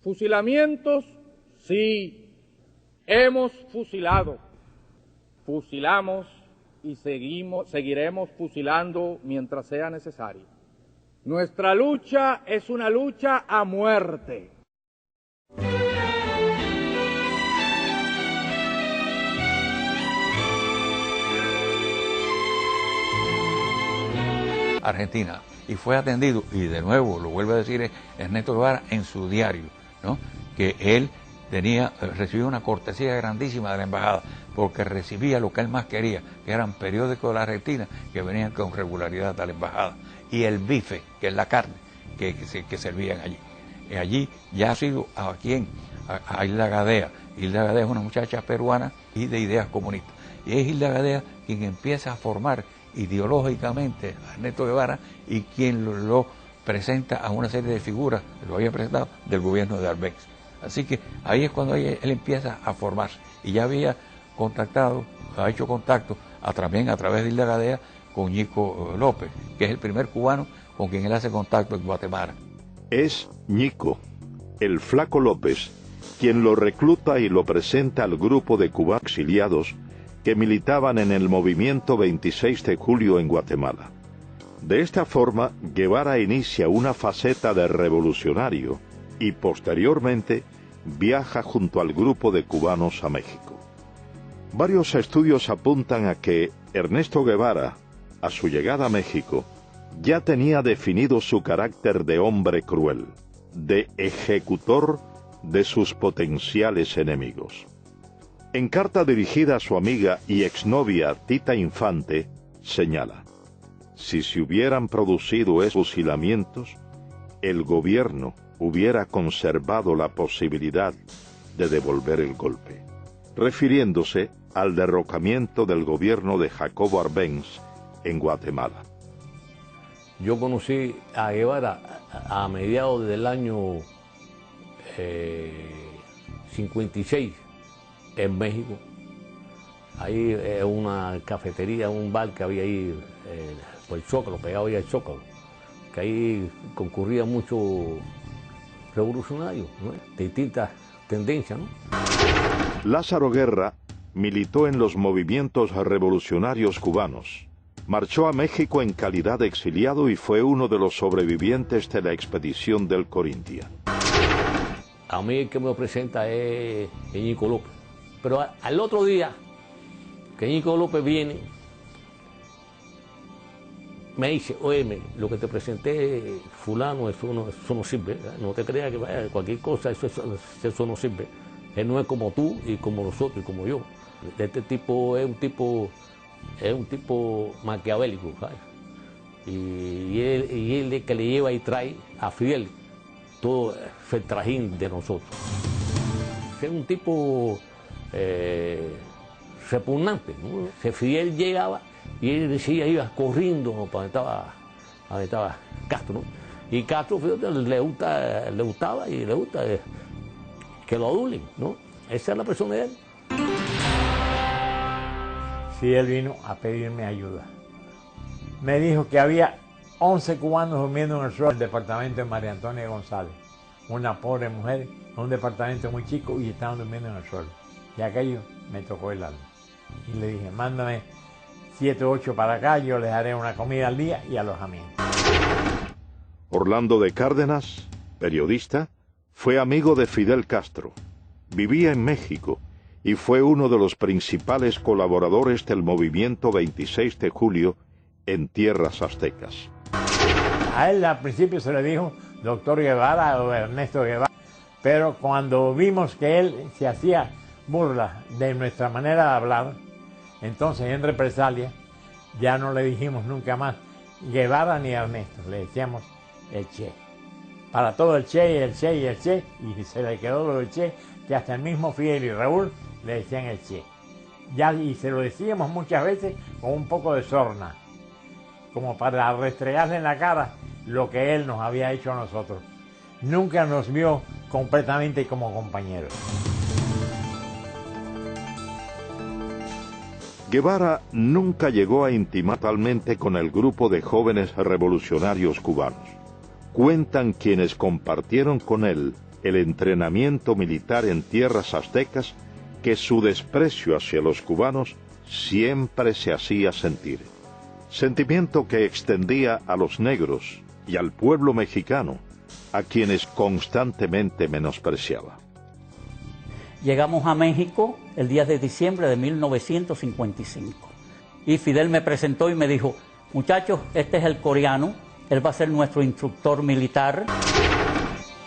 Fusilamientos, sí, hemos fusilado, fusilamos y seguiremos fusilando mientras sea necesario. Nuestra lucha es una lucha a muerte. Argentina, y fue atendido, y de nuevo lo vuelvo a decir Ernesto Guevara en su diario, ¿no?, que él recibió una cortesía grandísima de la embajada, porque recibía lo que él más quería, que eran periódicos de la Argentina que venían con regularidad a la embajada, y el bife, que es la carne que servían allí. Y allí ya ha sido a Hilda Gadea. Hilda Gadea es una muchacha peruana y de ideas comunistas, y es Hilda Gadea quien empieza a formar ideológicamente a Ernesto Guevara y quien lo presenta a una serie de figuras, lo había presentado, del gobierno de Arbenz. Así que ahí es cuando él empieza a formarse, y ya había ha hecho contacto también a través de Hilda Gadea con Ñico López, que es el primer cubano con quien él hace contacto en Guatemala. Es Ñico, el Flaco López, quien lo recluta y lo presenta al grupo de cubanos exiliados que militaban en el movimiento 26 de julio en Guatemala. De esta forma, Guevara inicia una faceta de revolucionario y posteriormente viaja junto al grupo de cubanos a México. Varios estudios apuntan a que Ernesto Guevara, a su llegada a México, ya tenía definido su carácter de hombre cruel, de ejecutor de sus potenciales enemigos. En carta dirigida a su amiga y exnovia Tita Infante, señala: si se hubieran producido esos fusilamientos, el gobierno hubiera conservado la posibilidad de devolver el golpe, refiriéndose al derrocamiento del gobierno de Jacobo Arbenz en Guatemala. Yo conocí a Guevara a mediados del año 56 en México. Ahí una cafetería, un bar que había ahí por el Zócalo, pegado ahí al Zócalo, que ahí concurría mucho revolucionarios, ¿no?, de distintas tendencias, ¿no? Lázaro Guerra militó en los movimientos revolucionarios cubanos. Marchó a México en calidad de exiliado y fue uno de los sobrevivientes de la expedición del Corintia. A mí el que me lo presenta es Ñico López. Pero al otro día que Ñico López viene, me dice: oye, lo que te presenté, fulano, eso no sirve, ¿verdad? No te creas que vaya cualquier cosa, eso no sirve. Él no es como tú y como nosotros y como yo. Este tipo es un tipo maquiavélico, ¿sabes? Y él es que le lleva y trae a Fidel todo el trajín de nosotros. Es un tipo repugnante, ¿no? Que Fidel llegaba y él decía, iba corriendo para donde estaba Castro, ¿no? Y Castro, Fidel, le gustaba que lo adulen, ¿no? Esa es la persona de él. Sí, él vino a pedirme ayuda. Me dijo que había 11 cubanos durmiendo en el suelo del departamento de María Antonia González. Una pobre mujer, en un departamento muy chico, y estaban durmiendo en el suelo. Y aquello me tocó el alma. Y le dije: mándame 7 o 8 para acá, yo les haré una comida al día y alojamiento. Orlando de Cárdenas, periodista, fue amigo de Fidel Castro. Vivía en México y fue uno de los principales colaboradores del movimiento 26 de julio en tierras aztecas. A él al principio se le dijo doctor Guevara o Ernesto Guevara, pero cuando vimos que él se hacía burla de nuestra manera de hablar, entonces en represalia ya no le dijimos nunca más Guevara ni Ernesto, le decíamos el Che. Para todo el Che y el Che y el Che, y se le quedó lo del Che, que hasta el mismo Fidel y Raúl le decían el Che. Ya, y se lo decíamos muchas veces con un poco de sorna, como para restregarle en la cara lo que él nos había hecho a nosotros. Nunca nos vio completamente como compañeros. Guevara nunca llegó a intimar totalmente con el grupo de jóvenes revolucionarios cubanos. Cuentan quienes compartieron con él el entrenamiento militar en tierras aztecas que su desprecio hacia los cubanos siempre se hacía sentir. Sentimiento que extendía a los negros y al pueblo mexicano, a quienes constantemente menospreciaba. Llegamos a México el 10 de diciembre de 1955 y Fidel me presentó y me dijo: muchachos, este es el coreano, él va a ser nuestro instructor militar.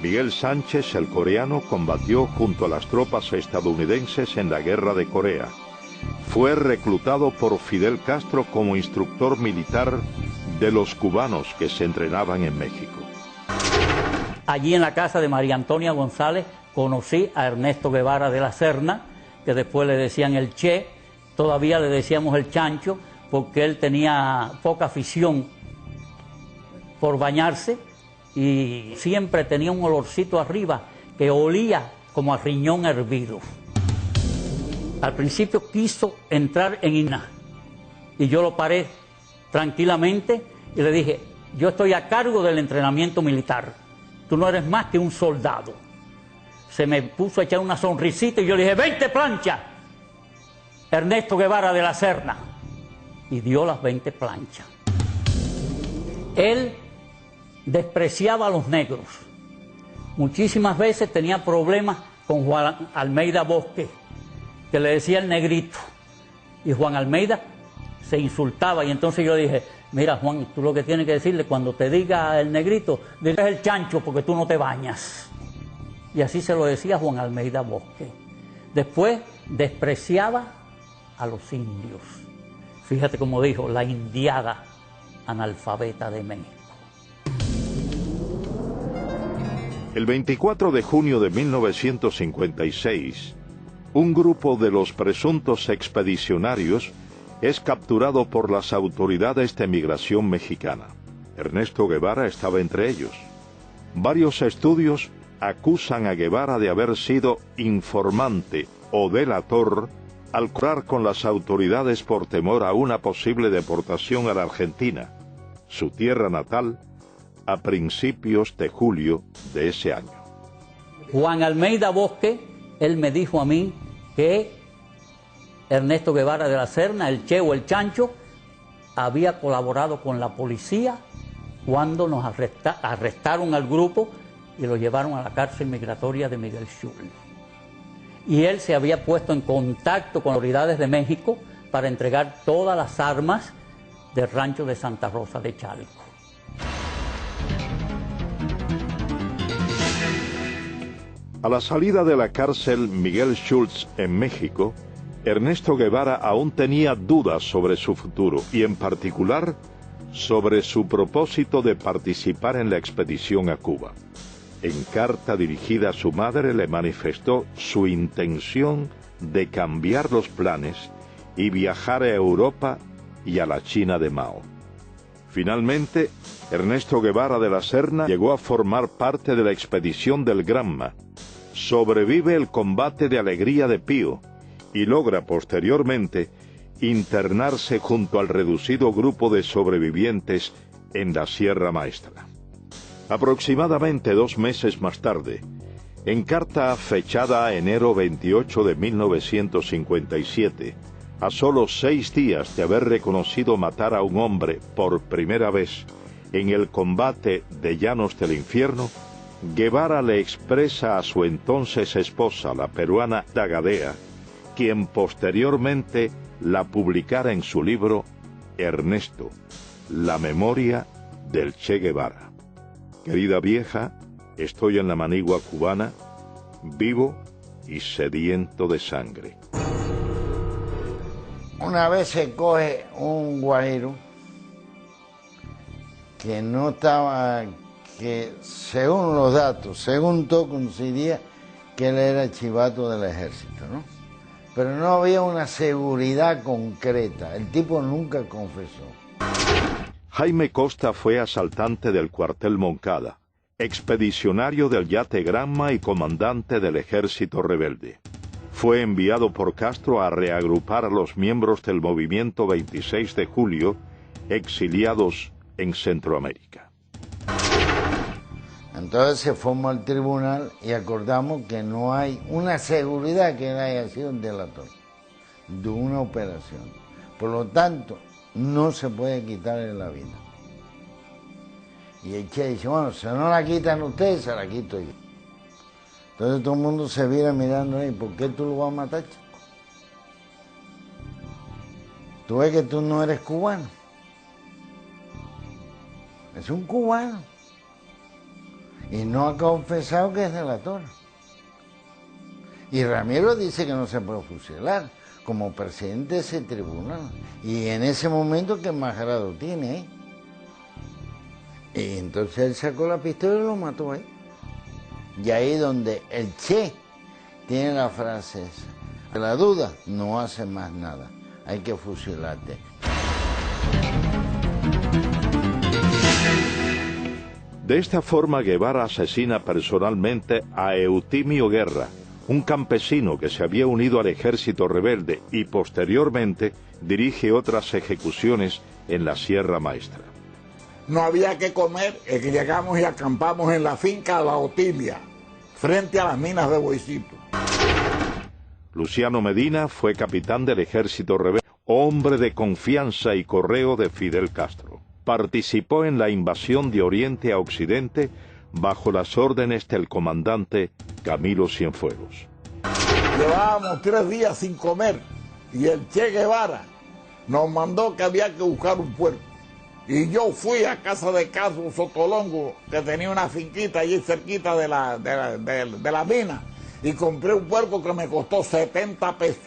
Miguel Sánchez, el coreano, combatió junto a las tropas estadounidenses en la Guerra de Corea. Fue reclutado por Fidel Castro como instructor militar de los cubanos que se entrenaban en México. Allí en la casa de María Antonia González conocí a Ernesto Guevara de la Serna, que después le decían el Che, todavía le decíamos el Chancho, porque él tenía poca afición por bañarse y siempre tenía un olorcito arriba que olía como a riñón hervido. Al principio quiso entrar en INA y yo lo paré tranquilamente y le dije: yo estoy a cargo del entrenamiento militar, tú no eres más que un soldado. Se me puso a echar una sonrisita y yo le dije: 20 planchas, Ernesto Guevara de la Serna. Y dio las 20 planchas. Él despreciaba a los negros. Muchísimas veces tenía problemas con Juan Almeida Bosque, que le decía el negrito. Y Juan Almeida se insultaba. Y entonces yo dije: mira, Juan, tú lo que tienes que decirle cuando te diga el negrito, dile el Chancho porque tú no te bañas. Y así se lo decía Juan Almeida Bosque. Después despreciaba a los indios. Fíjate cómo dijo: la indiada analfabeta de México. El 24 de junio de 1956, un grupo de los presuntos expedicionarios es capturado por las autoridades de migración mexicana. Ernesto Guevara estaba entre ellos. Varios estudios acusan a Guevara de haber sido informante o delator al colaborar con las autoridades por temor a una posible deportación a la Argentina, su tierra natal, a principios de julio de ese año. Juan Almeida Bosque, él me dijo a mí que Ernesto Guevara de la Serna, el Che o el Chancho, había colaborado con la policía cuando nos arrestaron al grupo y lo llevaron a la cárcel migratoria de Miguel Schultz. Y él se había puesto en contacto con las autoridades de México para entregar todas las armas del rancho de Santa Rosa de Chalco. A la salida de la cárcel Miguel Schultz en México, Ernesto Guevara aún tenía dudas sobre su futuro y en particular sobre su propósito de participar en la expedición a Cuba. En carta dirigida a su madre le manifestó su intención de cambiar los planes y viajar a Europa y a la China de Mao. Finalmente, Ernesto Guevara de la Serna llegó a formar parte de la expedición del Granma. Sobrevive el combate de Alegría de Pío y logra posteriormente internarse junto al reducido grupo de sobrevivientes en la Sierra Maestra. Aproximadamente 2 meses más tarde, en carta fechada enero 28 de 1957, a solo 6 días de haber reconocido matar a un hombre por primera vez en el combate de Llanos del Infierno, Guevara le expresa a su entonces esposa, la peruana Dagadea, quien posteriormente la publicara en su libro Ernesto, la memoria del Che Guevara. Querida vieja, estoy en la manigua cubana, vivo y sediento de sangre. Una vez se coge un guajiro que no estaba, que según los datos, según todo coincidía que él era chivato del ejército, ¿no? Pero no había una seguridad concreta, el tipo nunca confesó. Jaime Costa fue asaltante del cuartel Moncada, expedicionario del yate Granma y comandante del ejército rebelde. Fue enviado por Castro a reagrupar a los miembros del movimiento 26 de julio, exiliados en Centroamérica. Entonces se formó el tribunal y acordamos que no hay una seguridad que él haya sido un delator de una operación. Por lo tanto, no se puede quitarle la vida. Y el Che dice, bueno, si no la quitan ustedes, se la quito yo. Entonces todo el mundo se viene mirando ahí, ¿por qué tú lo vas a matar, chico? Tú ves que tú no eres cubano. Es un cubano. Y no ha confesado que es delator. Y Ramiro dice que no se puede fusilar como presidente de ese tribunal. Y en ese momento, ¿qué más grado tiene ahí? Y entonces él sacó la pistola y lo mató ahí. Y ahí donde el Che tiene la frase esa. La duda no hace más nada. Hay que fusilarte. De esta forma, Guevara asesina personalmente a Eutimio Guerra, un campesino que se había unido al ejército rebelde y posteriormente dirige otras ejecuciones en la Sierra Maestra. No había que comer, es que llegamos y acampamos en la finca La Otilia, frente a las minas de Boicito. Luciano Medina fue capitán del ejército rebelde, hombre de confianza y correo de Fidel Castro. Participó en la invasión de Oriente a Occidente bajo las órdenes del comandante Camilo Cienfuegos. Llevábamos 3 días sin comer y el Che Guevara nos mandó que había que buscar un puerco. Y yo fui a casa de Caso Sotolongo, que tenía una finquita allí cerquita de la mina, y compré un puerco que me costó 70 pesos.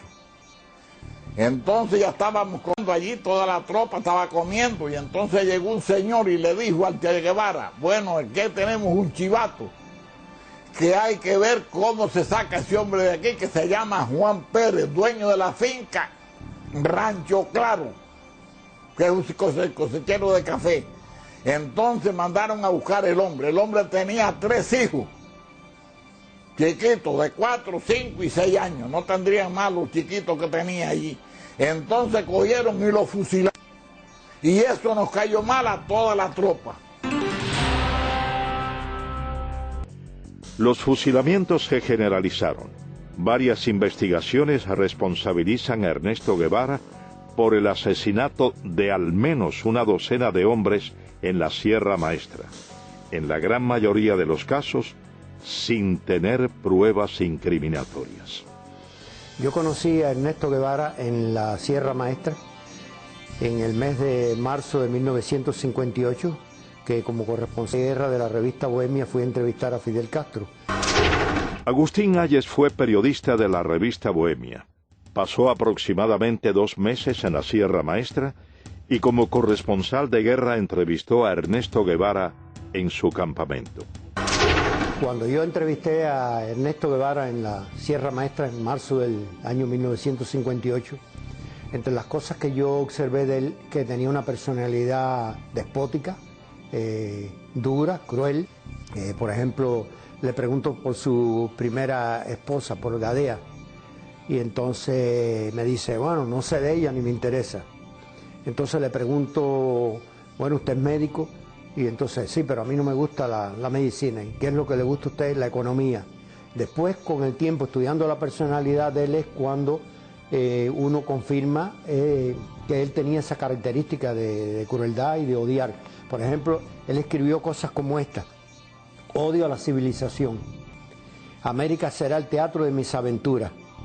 Entonces ya estábamos comiendo allí, toda la tropa estaba comiendo, y entonces llegó un señor y le dijo al Che Guevara, bueno, es que tenemos un chivato, que hay que ver cómo se saca ese hombre de aquí, que se llama Juan Pérez, dueño de la finca Rancho Claro, que es un cosechero de café. Entonces mandaron a buscar el hombre tenía 3 hijos, chiquitos de 4, 5 y 6 años, no tendrían más los chiquitos que tenía allí. Entonces cogieron y lo fusilaron. Y eso nos cayó mal a toda la tropa. Los fusilamientos se generalizaron. Varias investigaciones responsabilizan a Ernesto Guevara por el asesinato de al menos una docena de hombres en la Sierra Maestra. En la gran mayoría de los casos, sin tener pruebas incriminatorias. Yo conocí a Ernesto Guevara en la Sierra Maestra en el mes de marzo de 1958, que como corresponsal de guerra de la revista Bohemia fui a entrevistar a Fidel Castro. Agustín Hayes fue periodista de la revista Bohemia. Pasó aproximadamente 2 meses en la Sierra Maestra y como corresponsal de guerra entrevistó a Ernesto Guevara en su campamento. Cuando yo entrevisté a Ernesto Guevara en la Sierra Maestra en marzo del año 1958, entre las cosas que yo observé de él, que tenía una personalidad despótica, dura, cruel. Por ejemplo, le pregunto por su primera esposa, por Gadea, y entonces me dice, bueno, no sé de ella ni me interesa. Entonces le pregunto, bueno, ¿usted es médico? Y entonces, sí, pero a mí no me gusta la medicina. ¿Y qué es lo que le gusta a usted? La economía. Después, con el tiempo, estudiando la personalidad de él, es cuando uno confirma que él tenía esa característica de crueldad y de odiar. Por ejemplo, él escribió cosas como esta: odio a la civilización. América será el teatro de mis aventuras.